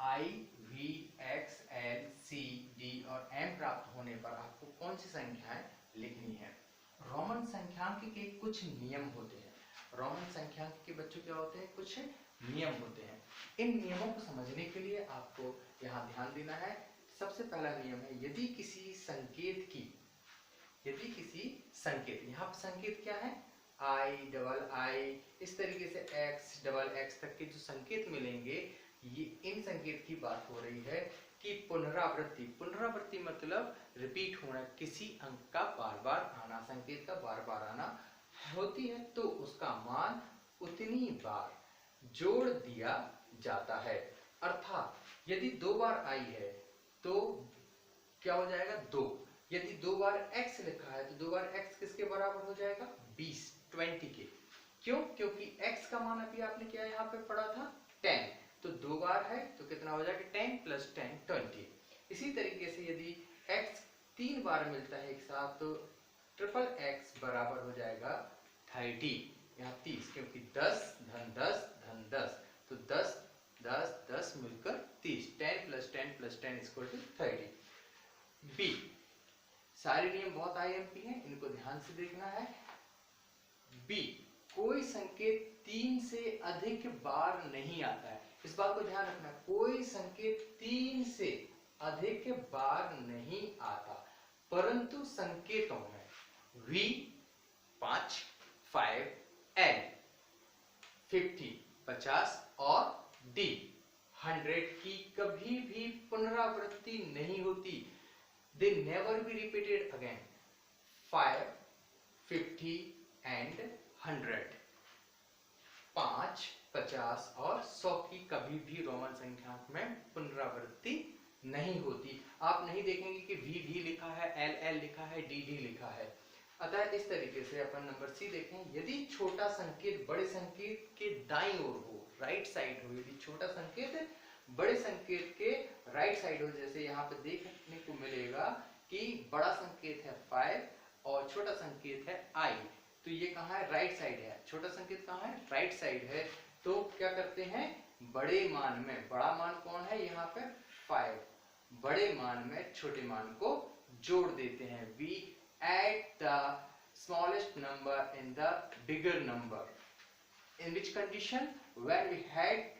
आई V X L C D और M प्राप्त होने पर आपको कौन सी संख्याएं लिखनी है। रोमन संख्यांक के कुछ नियम होते हैं। रोमन संख्यांक के बच्चों क्या होते हैं, कुछ नियम होते हैं। इन नियमों को समझने के लिए आपको यहाँ ध्यान देना है। सबसे पहला नियम है, यदि किसी संकेत यहाँ पर संकेत क्या है, आई डबल आई, इस तरीके से एक्स डबल एक्स तक के जो संकेत मिलेंगे, ये इन संकेत की बात हो रही है कि पुनरावृत्ति मतलब रिपीट होना, किसी अंक का बार बार आना, संकेत का बार बार आना होती है तो उसका मान उतनी बार जोड़ दिया जाता है। अर्थात यदि 2 बार आई है तो क्या हो जाएगा 2। यदि 2 बार x लिखा है तो 2 बार x किसके बराबर हो जाएगा 20 के। क्यों? क्योंकि x का मान अभी आपने क्या यहाँ पे पढ़ा था 10, तो 2 बार है तो कितना हो जाएगा 10 + 10 20। इसी तरीके से यदि x 3 बार मिलता है एक साथ तो ट्रिपल x बराबर हो जाएगा 30, यहाँ 30, क्योंकि 10 धन 10 धन 10, तो 10 10 10 मिलकर 30, 10 + 10 + 10 = 30। बी, सारे नियम बहुत आईएमपी हैं, इनको ध्यान से देखना है। बी, कोई संकेत 3 से अधिक बार नहीं आता है। इस बात को ध्यान रखना, कोई संकेत 3 से अधिक बार नहीं आता, परंतु संकेतों में V 5, 5, L 50 50 और D 100 की कभी भी पुनरावृत्ति नहीं होती। They never be repeated again. 5, 50 and 100, 5, 50 और 100 की कभी भी रोमन संख्यांक में पुनरावृत्ति नहीं होती। आप नहीं देखेंगे कि V लिखा है, L लिखा है, D लिखा है। अतः इस तरीके से अपन नंबर सी देखें, यदि छोटा संकेत बड़े संकेत के दाईं ओर हो, राइट साइड हो, यदि छोटा संकेत बड़े संकेत के राइट साइड हो, जैसे यहाँ पे देखने को मिलेगा कि बड़ा संकेत है 5 और छोटा संकेत है I, तो ये कहाँ है, राइट साइड है। छोटा संकेत कहाँ है, राइट साइड है। तो क्या करते हैं, बड़े मान में, बड़ा मान कौन है यहाँ पे 5, बड़े मान में छोटे मान को जोड़ देते हैं। We add the smallest number in the bigger number. In which condition? When we had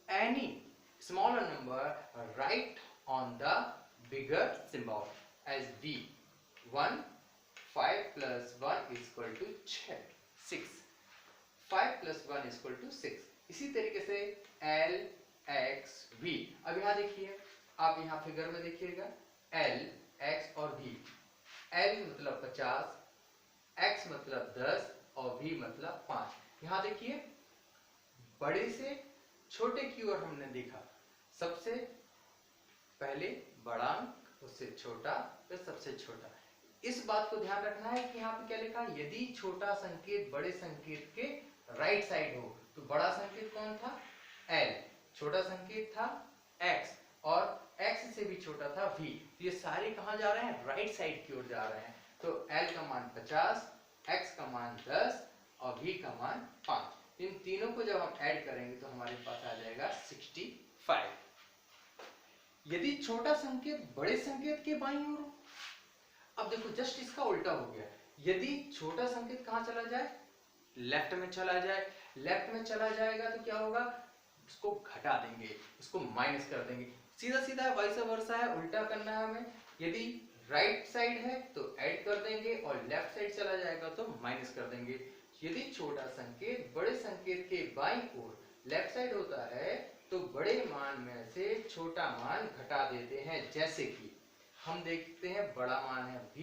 any smaller number right on the bigger symbol as D. 1, 5 + 1 = 6, 5 + 1 = 6। इसी तरीके से L X V, अब यहाँ देखिए, आप यहाँ फिगर में देखिएगा L X और V, L मतलब 50, X मतलब 10 और V मतलब 5। यहाँ देखिए बड़े से छोटे की ओर हमने देखा, सबसे पहले बड़ा अंक, उससे छोटा, फिर सबसे छोटा। इस बात को ध्यान रखना है कि यहाँ पे क्या लिखा है, यदि छोटा संकेत बड़े संकेत के राइट साइड हो, तो बड़ा संकेत कौन था L, छोटा संकेत था X और X से भी छोटा था V, तो ये सारे कहाँ जा रहे हैं, राइट साइड की ओर जा रहे हैं। तो L का मान 50, X का मान 10 और V का मान 5। इन तीनों को जब हम ऐड करेंगे तो हमारे पास आ जाएगा 65। यदि छोटा संकेत बड़े संकेत के बाईं ओर हो, अब देखो जस्ट इसका उल्टा हो गया। यदि छोटा संकेत कहाँ चला जाए, लेफ्ट में चला जाए, लेफ्ट में चला जाएगा तो क्या होगा, उसको घटा देंगे, उसको माइनस कर देंगे। सीधा सीधा वाइस वर्सा है, उल्टा करना है हमें। यदि राइट साइड है तो ऐड कर देंगे और लेफ्ट साइड चला जाएगा तो माइनस कर देंगे। यदि छोटा संकेत बड़े संकेत के बाईं ओर लेफ्ट साइड होता है तो बड़े मान में से छोटा मान घटा देते हैं। जैसे कि हम देखते हैं बड़ा मान है V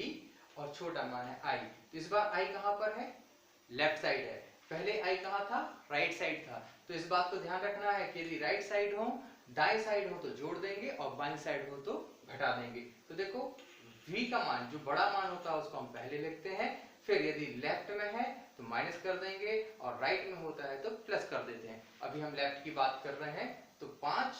और छोटा मान है I, तो इस बार I कहाँ पर है, लेफ्ट साइड है। पहले I कहाँ था, राइट साइड था। तो इस बात को ध्यान रखना है कि यदि राइट साइड हो, दाएं साइड हो तो जोड़ देंगे और बाईं साइड हो तो घटा देंगे। तो देखो V का मान, जो बड़ा मान होता है उसको हम पहले लिखते हैं, फिर यदि लेफ्ट में है तो माइनस कर देंगे और राइट में होता है तो प्लस कर देते हैं। अभी हम लेफ्ट की बात कर रहे हैं, तो 5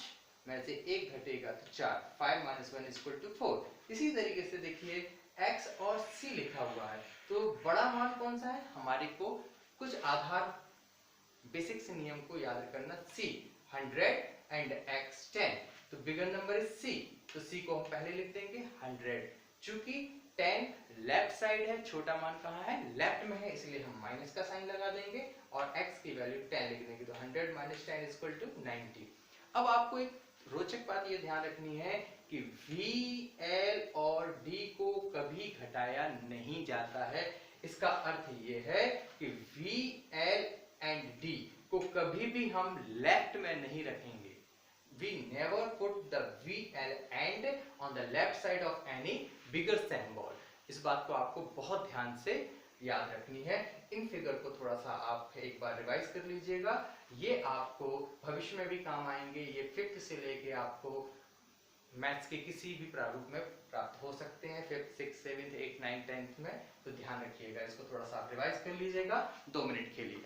में से 1 घटेगा तो 4, 5 - 1 = 4। इसी तरीके से देखिए X और C लिखा हुआ है, तो बड़ा मान कौन सा है, हमारे को कुछ आधार बेसिक्स नियम को याद करना। C 100 and X 10, तो बिगर नंबर इज सी, तो सी को हम पहले लिख देंगे 100। चूंकि 10 लेफ्ट साइड है, छोटा मान कहाँ है, लेफ्ट में है, इसलिए हम माइनस का साइन लगा देंगे और x की वैल्यू 10 लिख देंगे। तो 100 माइनस 10 इज इक्वल टू 90। अब आपको एक रोचक बात ये ध्यान रखनी है कि V, L और D को कभी घटाया नहीं जाता है। इसका अर्थ ये है कि V, L एंड D को कभी भी हम लेफ्ट में नहीं रखेंगे। We never put the V, L and on the left side of any bigger symbol। इस बात को आपको बहुत ध्यान से याद रखनी है। इन फिगर को थोड़ा सा आप एक बार रिवाइज कर लीजिएगा, ये आपको भविष्य में भी काम आएंगे। ये 5th से लेके आपको मैथ्स के किसी भी प्रारूप में प्राप्त हो सकते हैं, 5th, 6th, 7th, 8th, 9th, 10th में। तो ध्यान रखिएगा, इसको थोड़ा सा आप रिवाइज कर लीजिएगा 2 मिनट के लिए।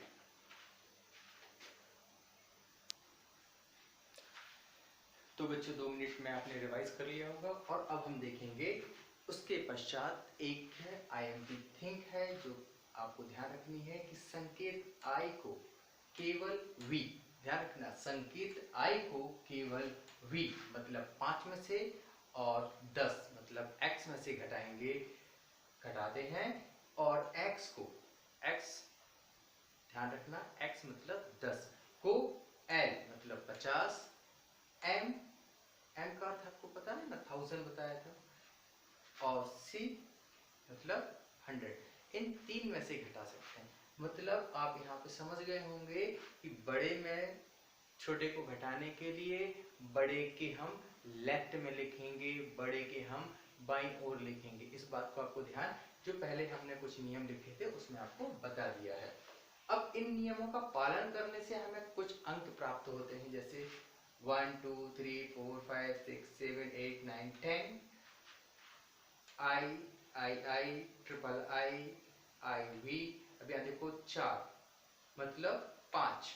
तो बच्चों 2 मिनट में आपने रिवाइज कर लिया होगा और अब हम देखेंगे उसके पश्चात एक है IMP थिंक है, जो आपको ध्यान रखनी है कि संकेत I को केवल V, ध्यान रखना, संकेत I को केवल V मतलब 5 में से और 10 मतलब x में से घटाते हैं, और x को, x ध्यान रखना, x मतलब 10 को L मतलब 50, M का अर्थ आपको पता है ना, 1000 बताया था, और C मतलब 100, इन 3 में से घटा सकते हैं। मतलब आप यहाँ पे समझ गए होंगे कि बड़े में छोटे को घटाने के लिए बड़े के हम लेफ्ट में लिखेंगे, बड़े के हम बाईं ओर लिखेंगे। इस बात को आपको ध्यान, जो पहले हमने कुछ नियम लिखे थे उसमें आपको बता दिया है। अब इन नियमों का पालन करने से हमें कुछ अंक प्राप्त होते हैं, जैसे 1 2 3 4 5 6 7 8 9 10, I, ट्रिपल I, V। अब यहाँ देखो 4 मतलब 5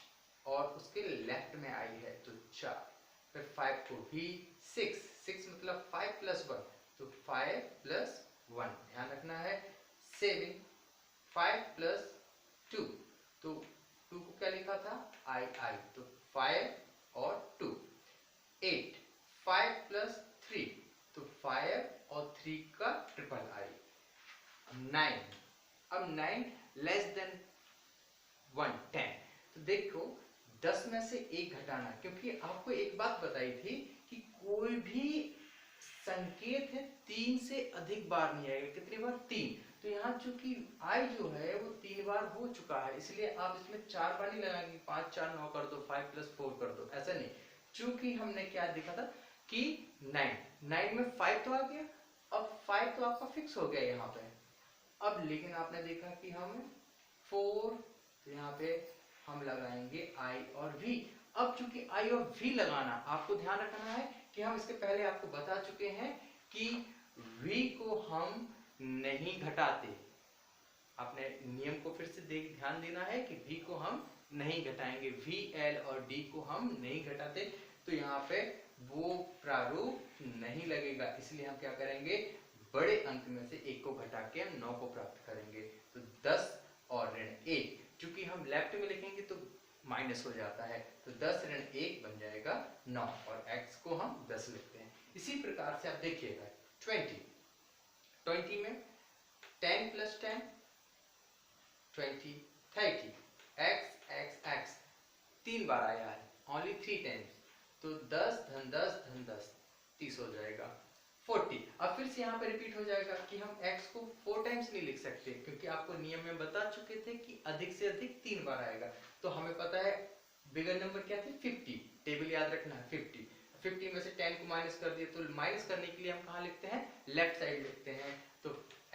और उसके लेफ्ट में I है तो 4, फिर 5 को V, 6 मतलब 5 प्लस 1 तो 5 प्लस 1, ध्यान रखना है। 7 5 प्लस 2 तो 2 को क्या लिखा था, I तो 5 और 2। 8 5 प्लस 3 तो 5 और 3 का ट्रिपल I। 9, अब 9 लेस देन 1 10, तो देखो 10 में से 1 घटाना, क्योंकि आपको एक बात बताई थी कि कोई भी संकेत है 3 से अधिक बार नहीं आएगा। कितनी बार, 3। तो यहाँ चूंकि I जो है वो 3 बार हो चुका है, इसलिए आप इसमें 4 बार नहीं लगाएंगे, 5 4 9 कर दो, 5 प्लस 4 कर दो, ऐसा नहीं। चूंकि हमने क्या देखा था कि 9 में 5 तो आ गया, अब 5 तो आपका फिक्स हो गया यहाँ पे। अब लेकिन आपने देखा कि हम 4, तो यहाँ पे हम लगाएंगे I और V। अब चूंकि I और V लगाना, आपको ध्यान रखना है कि हम इसके पहले आपको बता चुके हैं कि V को हम नहीं घटाते। आपने नियम को फिर से ध्यान देना है कि V को हम नहीं घटाएंगे, V, L और D को हम नहीं घटाते, तो यहाँ पे वो प्रारूप नहीं लगेगा। इसलिए हम क्या करेंगे, बड़े अंक में से 1 को घटा के हम 9 को प्राप्त करेंगे। तो 10 और ऋण 1, चूंकि हम लेफ्ट में लिखेंगे तो माइनस हो जाता है, तो 10 ऋण 1 बन जाएगा 9 और x को हम 10 लिखते हैं। इसी प्रकार से आप देखिएगा 20 में 10 प्लस 10 20 30, x 3 बार आया है, ओनली 3 टाइम्स, तो 10 धन 10 धन 10 30 हो जाएगा। 40, अब फिर से यहाँ पे रिपीट हो जाएगा कि हम x को 4 टाइम्स नहीं लिख सकते, क्योंकि आपको नियम में बता चुके थे कि अधिक से अधिक 3 बार आएगा। तो हमें पता है बिगर नंबर क्या थे, 50, टेबल याद रखना है 50 में से 10 को माइनस कर दिए, तो माइनस करने के लिए हम कहाँ लिखते हैं, लेफ्ट साइड लिखते हैं, तो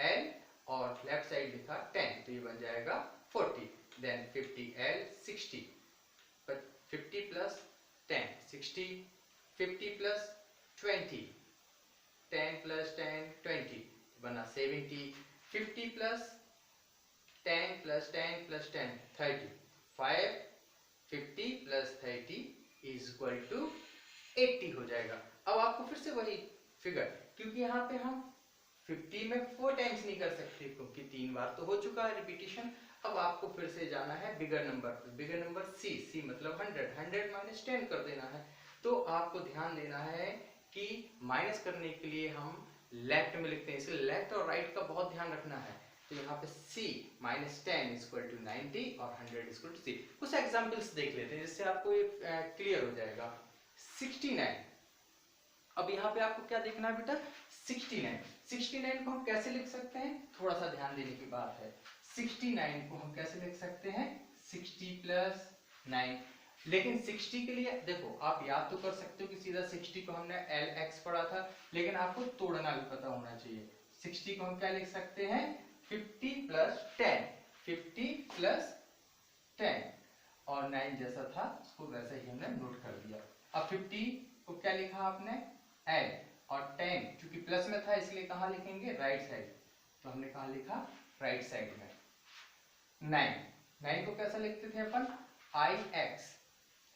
L और लेफ्ट साइड लिखा 10, तो ये बन जाएगा 40, then 50L 60, 50 plus 10 60, 50 plus 20 10 plus 10 20 बना 70, 50 plus 10 plus 10 plus 10 30, 5 50 plus 30 is equal to 80 हो जाएगा। अब आपको फिर से वही फिगर, क्योंकि यहाँ पे हम 50 में 4 टाइम्स नहीं कर सकते, क्योंकि 3 बार तो हो चुका है रिपीटिशन। अब आपको फिर से जाना है बिगर नंबर C मतलब 100 माइनस 10 कर देना है, तो आपको ध्यान देना है कि माइनस करने के लिए हम लेफ्ट में लिखते हैं, इसलिए लेफ्ट और राइट का बहुत ध्यान रखना है। तो यहाँ पे c माइनस 10 इक्वल टू 90 और 100 इक्वल टू c। कुछ एग्जांपल्स देख लेते हैं जिससे आपको ये क्लियर हो जाएगा। 69, अब यहाँ पे आपको क्या देखना है बेटा, 69 को हम कैसे लिख सकते हैं, थोड़ा सा ध्यान देने की बात है। 69 को हम कैसे लिख सकते हैं, 60 प्लस 9। लेकिन 60 के लिए देखो आप याद तो कर सकते हो कि सीधा 60 को हमने LX पढ़ा था, लेकिन आपको तोड़ना भी पता होना चाहिए। 60 को हम क्या लिख सकते हैं, 50 प्लस 10, 50 प्लस 10 और 9 जैसा था उसको वैसे ही हमने नोट कर दिया। अब 50 को क्या लिखा आपने, L, और 10 क्योंकि प्लस में था इसलिए कहाँ लिखेंगे, राइट साइड, तो हमने कहाँ लिखा, राइट साइड में। 9 को कैसा लिखते थे अपन, IX,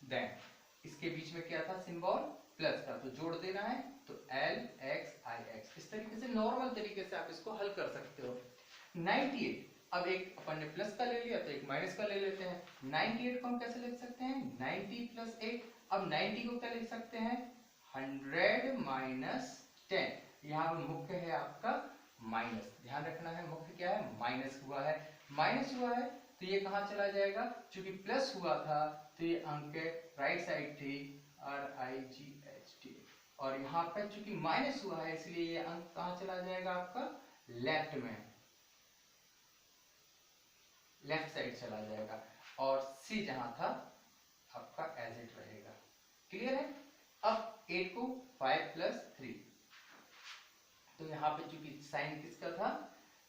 देन इसके बीच में क्या था सिंबल, प्लस का, तो जोड़ देना है तो LXIX। इस तरीके से नॉर्मल तरीके से आप इसको हल कर सकते हो। 98, अब एक अपन ने प्लस का ले लिया तो एक माइनस का ले लेते हैं। 98 को हम कैसे लिख सकते हैं, 90 प्लस 8। अब 90 को क्या लिख सकते हैं, 100 माइनस 10। यहाँ पर मुख्य है आपका माइनस, ध्यान रखना है, मुख्य क्या है, माइनस हुआ है। माइनस हुआ है तो ये कहाँ चला जाएगा, क्योंकि प्लस हुआ था तो ये अंक राइट साइड थी, RIGHT, और यहाँ पे चूंकि माइनस हुआ है इसलिए ये अंक कहाँ चला जाएगा आपका, लेफ्ट में, लेफ्ट साइड चला जाएगा, और C जहां था आपका एज इट रहेगा। क्लियर है। अब 8 को 5 प्लस 3, तो यहाँ पे चूंकि साइन किसका था,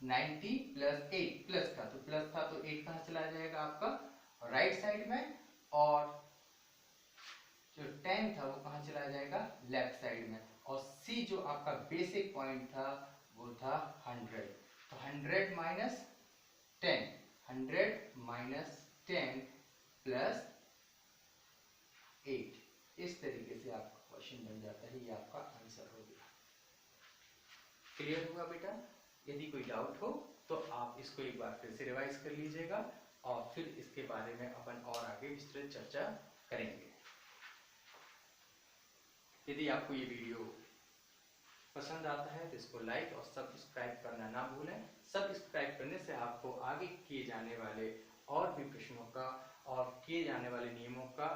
90 प्लस 8, प्लस का, तो प्लस था तो 8 कहाँ चला जाएगा आपका राइट साइड में, और जो 10 था वो कहाँ चला जाएगा, लेफ्ट साइड में, और C जो आपका बेसिक पॉइंट था वो था 100, तो 100 माइनस 10, 100 माइनस 10 प्लस 8, इस तरीके से आपका क्वेश्चन बन जाता है, ये आपका आंसर हो गया। क्लियर हुआ बेटा। यदि कोई डाउट हो तो आप इसको एक बार फिर से रिवाइज कर लीजिएगा और फिर इसके बारे में अपन और आगे विस्तृत चर्चा करेंगे। यदि आपको ये वीडियो पसंद आता है तो इसको लाइक और सब्सक्राइब करना ना भूलें। सब्सक्राइब करने से आपको आगे किए जाने वाले और भी प्रश्नों का और किए जाने वाले नियमों का